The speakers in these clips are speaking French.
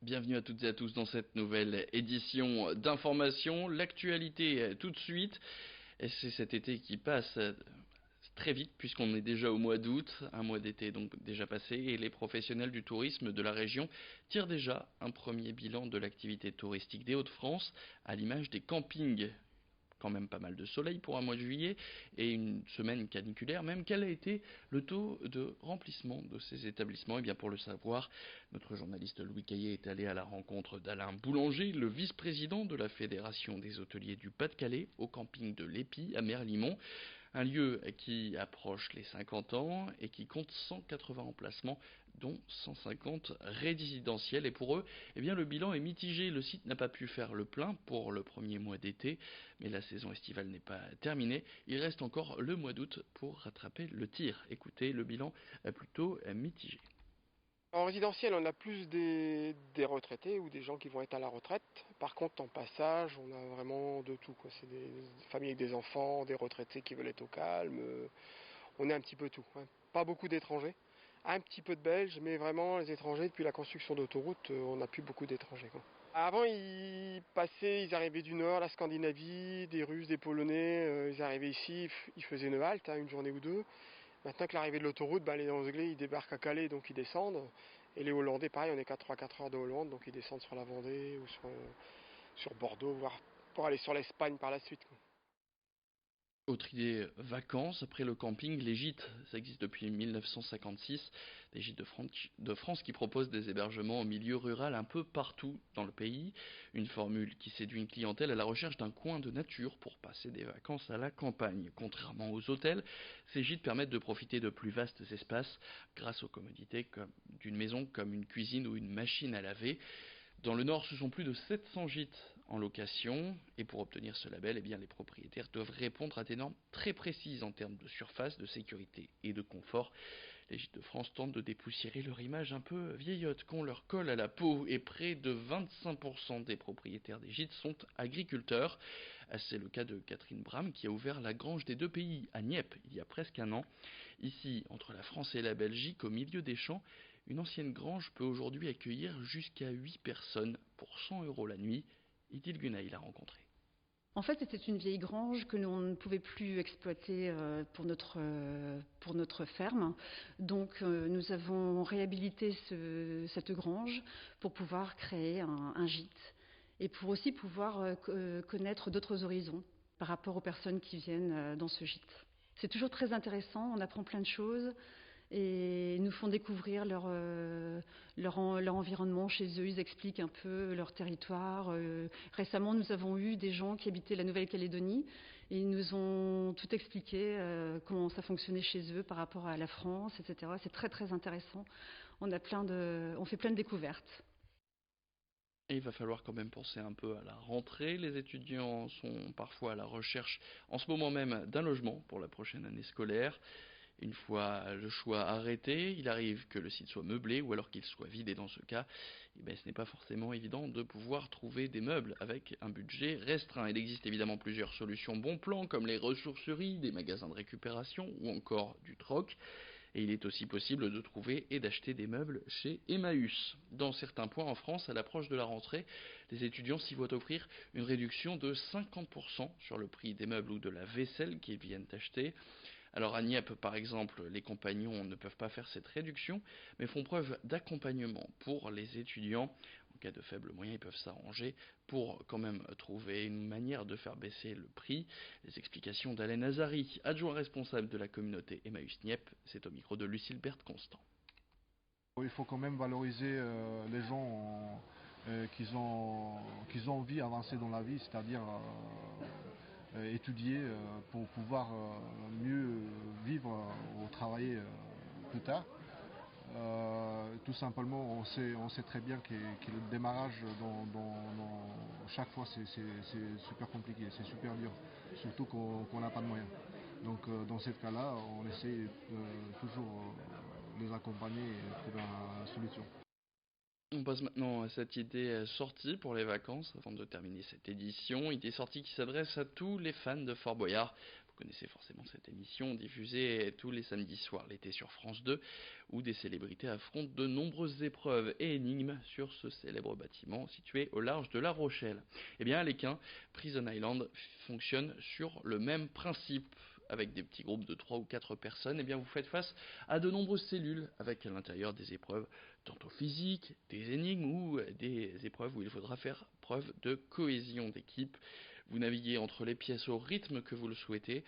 Bienvenue à toutes et à tous dans cette nouvelle édition d'information. L'actualité tout de suite, et c'est cet été qui passe très vite puisqu'on est déjà au mois d'août, un mois d'été donc déjà passé, et les professionnels du tourisme de la région tirent déjà un premier bilan de l'activité touristique des Hauts-de-France à l'image des campings. Quand même pas mal de soleil pour un mois de juillet et une semaine caniculaire même. Quel a été le taux de remplissement de ces établissements? Et bien pour le savoir, notre journaliste Louis Caillé est allé à la rencontre d'Alain Boulanger, le vice-président de la Fédération des hôteliers du Pas-de-Calais, au camping de l'Épi à Merlimont. Un lieu qui approche les 50 ans et qui compte 180 emplacements, dont 150 résidentiels. Et pour eux, eh bien, le bilan est mitigé. Le site n'a pas pu faire le plein pour le premier mois d'été, mais la saison estivale n'est pas terminée. Il reste encore le mois d'août pour rattraper le tir. Écoutez, le bilan est plutôt mitigé. En résidentiel, on a plus des retraités ou des gens qui vont être à la retraite. Par contre, en passage, on a vraiment de tout, quoi. C'est des familles avec des enfants, des retraités qui veulent être au calme. On est un petit peu tout, hein. Pas beaucoup d'étrangers. Un petit peu de Belges, mais vraiment les étrangers, depuis la construction d'autoroutes, on n'a plus beaucoup d'étrangers, quoi. Avant, ils arrivaient du Nord, la Scandinavie, des Russes, des Polonais. Ils arrivaient ici, ils faisaient une halte, hein, une journée ou deux. Maintenant que l'arrivée de l'autoroute, les Anglais ils débarquent à Calais, donc ils descendent. Et les Hollandais, pareil, on est qu'à 3-4 heures de Hollande, donc ils descendent sur la Vendée ou sur Bordeaux, voire pour aller sur l'Espagne par la suite, quoi. Autre idée, vacances, après le camping, les gîtes, ça existe depuis 1956, des gîtes de France qui proposent des hébergements au milieu rural un peu partout dans le pays, une formule qui séduit une clientèle à la recherche d'un coin de nature pour passer des vacances à la campagne. Contrairement aux hôtels, ces gîtes permettent de profiter de plus vastes espaces grâce aux commodités d'une maison comme une cuisine ou une machine à laver. Dans le Nord, ce sont plus de 700 gîtes en location, et pour obtenir ce label, eh bien, les propriétaires doivent répondre à des normes très précises en termes de surface, de sécurité et de confort. Les gîtes de France tentent de dépoussiérer leur image un peu vieillotte qu'on leur colle à la peau, et près de 25% des propriétaires des gîtes sont agriculteurs. C'est le cas de Catherine Bram qui a ouvert la Grange des Deux Pays à Nieppe il y a presque un an. Ici, entre la France et la Belgique, au milieu des champs, une ancienne grange peut aujourd'hui accueillir jusqu'à 8 personnes pour 100 € la nuit. Idil Gunay l'a rencontré. En fait, c'était une vieille grange que l'on ne pouvait plus exploiter pour notre ferme. Donc, nous avons réhabilité cette grange pour pouvoir créer un gîte et pour aussi pouvoir connaître d'autres horizons par rapport aux personnes qui viennent dans ce gîte. C'est toujours très intéressant, on apprend plein de choses et ils nous font découvrir leur environnement chez eux, ils expliquent un peu leur territoire. Récemment, nous avons eu des gens qui habitaient la Nouvelle-Calédonie et ils nous ont tout expliqué, comment ça fonctionnait chez eux par rapport à la France, etc. C'est très très intéressant. On fait plein de découvertes. Et il va falloir quand même penser un peu à la rentrée. Les étudiants sont parfois à la recherche en ce moment même d'un logement pour la prochaine année scolaire. Une fois le choix arrêté, il arrive que le site soit meublé ou alors qu'il soit vide, et dans ce cas, ce n'est pas forcément évident de pouvoir trouver des meubles avec un budget restreint. Il existe évidemment plusieurs solutions bon plan comme les ressourceries, des magasins de récupération ou encore du troc. Et il est aussi possible de trouver et d'acheter des meubles chez Emmaüs. Dans certains points en France, à l'approche de la rentrée, les étudiants s'y voient offrir une réduction de 50% sur le prix des meubles ou de la vaisselle qu'ils viennent acheter. Alors à Nieppe, par exemple, les compagnons ne peuvent pas faire cette réduction, mais font preuve d'accompagnement pour les étudiants. En cas de faibles moyens, ils peuvent s'arranger pour quand même trouver une manière de faire baisser le prix. Les explications d'Alain Azari, adjoint responsable de la communauté Emmaüs Nieppe, c'est au micro de Lucille Berthe-Constant. Il faut quand même valoriser les gens qui ont envie d'avancer dans la vie, c'est-à-dire étudier pour pouvoir mieux vivre ou travailler plus tard. Tout simplement, on sait très bien que le démarrage chaque fois c'est super compliqué, c'est super dur, surtout qu'on n'a pas de moyens. Donc dans ce cas-là, on essaie toujours les accompagner et trouver une solution. On passe maintenant à cette idée sortie pour les vacances, avant de terminer cette édition. Idée sortie qui s'adresse à tous les fans de Fort Boyard. Vous connaissez forcément cette émission diffusée tous les samedis soirs l'été sur France 2, où des célébrités affrontent de nombreuses épreuves et énigmes sur ce célèbre bâtiment situé au large de La Rochelle. Eh bien, à l'Équin, Prison Island fonctionne sur le même principe. Avec des petits groupes de 3 ou 4 personnes, eh bien vous faites face à de nombreuses cellules avec à l'intérieur des épreuves tantôt physiques, des énigmes ou des épreuves où il faudra faire preuve de cohésion d'équipe. Vous naviguez entre les pièces au rythme que vous le souhaitez.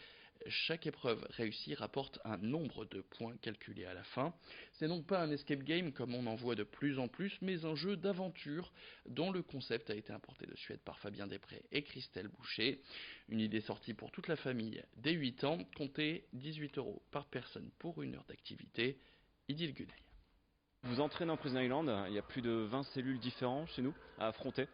Chaque épreuve réussie rapporte un nombre de points calculés à la fin. C'est donc pas un escape game comme on en voit de plus en plus, mais un jeu d'aventure dont le concept a été importé de Suède par Fabien Després et Christelle Boucher. Une idée sortie pour toute la famille dès 8 ans, comptez 18 € par personne pour une heure d'activité. Idil Gunay. Vous entrez dans Prison Island, il y a plus de 20 cellules différentes chez nous à affronter.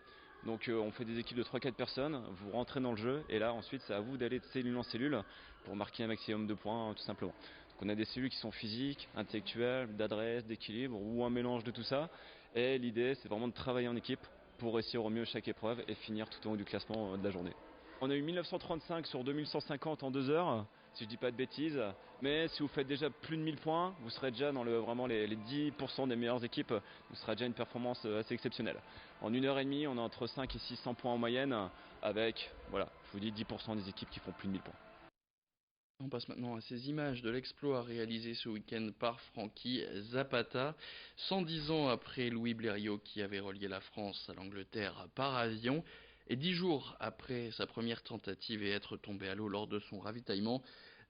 Donc on fait des équipes de 3-4 personnes, vous rentrez dans le jeu et là ensuite c'est à vous d'aller de cellule en cellule pour marquer un maximum de points tout simplement. Donc on a des cellules qui sont physiques, intellectuelles, d'adresse, d'équilibre ou un mélange de tout ça. Et l'idée c'est vraiment de travailler en équipe pour réussir au mieux chaque épreuve et finir tout en haut du classement de la journée. On a eu 1935 sur 2150 en 2 heures, si je dis pas de bêtises. Mais si vous faites déjà plus de 1000 points, vous serez déjà dans vraiment les 10% des meilleures équipes. Ce sera déjà une performance assez exceptionnelle. En 1h30, on a entre 5 et 600 points en moyenne, avec, voilà, je vous dis 10% des équipes qui font plus de 1000 points. On passe maintenant à ces images de l'exploit réalisé ce week-end par Frankie Zapata. 110 ans après Louis Blériot qui avait relié la France à l'Angleterre par avion, et 10 jours après sa première tentative et être tombé à l'eau lors de son ravitaillement,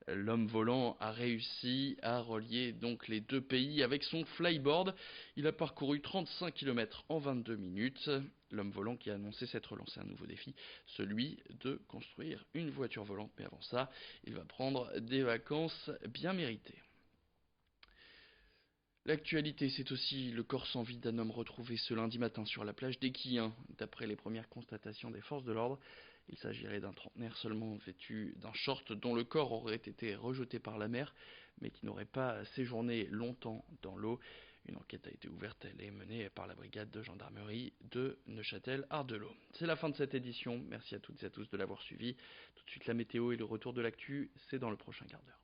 l'homme volant a réussi à relier donc les deux pays avec son flyboard. Il a parcouru 35 km en 22 minutes. L'homme volant qui a annoncé s'être lancé un nouveau défi, celui de construire une voiture volante. Mais avant ça, il va prendre des vacances bien méritées. L'actualité, c'est aussi le corps sans vie d'un homme retrouvé ce lundi matin sur la plage d'Équien. D'après les premières constatations des forces de l'ordre, il s'agirait d'un trentenaire seulement vêtu d'un short dont le corps aurait été rejeté par la mer, mais qui n'aurait pas séjourné longtemps dans l'eau. Une enquête a été ouverte, elle est menée par la brigade de gendarmerie de Neuchâtel-Ardelot. C'est la fin de cette édition, merci à toutes et à tous de l'avoir suivi. Tout de suite la météo et le retour de l'actu, c'est dans le prochain quart d'heure.